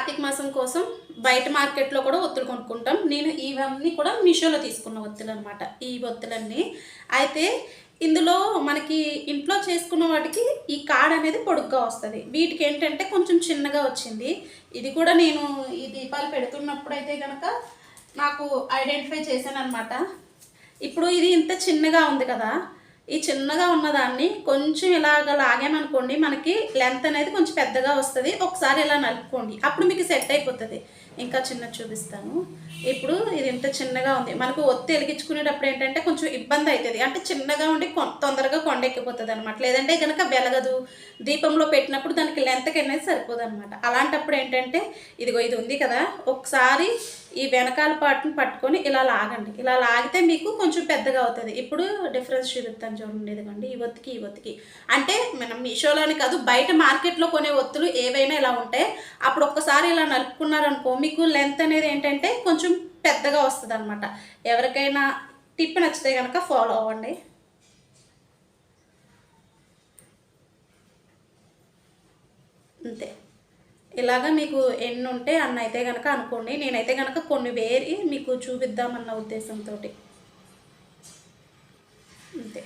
కార్తీక మాసం కోసం బయట మార్కెట్లో కూడా ఒత్తులు కొనుక్కుంటాం. నేను ఇవన్నీ కూడా మీషోలో తీసుకున్న ఒత్తులు అనమాట. ఈ ఒత్తులన్నీ అయితే ఇందులో మనకి ఇంట్లో చేసుకున్న వాటికి ఈ కాడ అనేది పొడుగ్గా వస్తుంది. వీటికి ఏంటంటే కొంచెం చిన్నగా వచ్చింది. ఇది కూడా నేను ఈ దీపాలు పెడుతున్నప్పుడైతే కనుక నాకు ఐడెంటిఫై చేశాను అనమాట. ఇప్పుడు ఇది ఇంత చిన్నగా ఉంది కదా, ఈ చిన్నగా ఉన్నదాన్ని కొంచెం ఇలాగ లాగామనుకోండి మనకి లెంత్ అనేది కొంచెం పెద్దగా వస్తుంది. ఒకసారి ఇలా నలుపుకోండి, అప్పుడు మీకు సెట్ అయిపోతుంది. ఇంకా చిన్నది చూపిస్తాను. ఇప్పుడు ఇది ఇంత చిన్నగా ఉంది, మనకు ఒత్తి వెలిగించుకునేటప్పుడు ఏంటంటే కొంచెం ఇబ్బంది అవుతుంది. అంటే చిన్నగా ఉండి తొందరగా కొండెక్కిపోతుంది అనమాట. లేదంటే కనుక వెలగదు, దీపంలో పెట్టినప్పుడు దానికి లెంత్కి అనేది సరిపోదు అనమాట. అలాంటప్పుడు ఏంటంటే ఇదిగో ఇది ఉంది కదా, ఒకసారి ఈ వెనకాల పార్ట్ని పట్టుకొని ఇలా లాగండి. ఇలా లాగితే మీకు కొంచెం పెద్దగా అవుతుంది. ఇప్పుడు డిఫరెన్స్ చూపిస్తాను చూడండి. ఇదిగోండి ఈ ఒత్తికి అంటే మనం మీషోలోని కాదు, బయట మార్కెట్లో కొనే ఒత్తులు ఏవైనా ఇలా ఉంటాయి. అప్పుడు ఒక్కసారి ఇలా నలుపుకున్నారనుకో మీకు లెంత్ అనేది ఏంటంటే కొంచెం పెద్దగా వస్తుంది అనమాట. ఎవరికైనా టిప్ నచ్చితే కనుక ఫాలో అవ్వండి. అంతే. ఇలాగా మీకు ఎన్ని ఉంటే అన్న అయితే కనుక అనుకోండి. నేనైతే కనుక కొన్ని వేరి మీకు చూపిద్దామన్న ఉద్దేశంతో అంతే.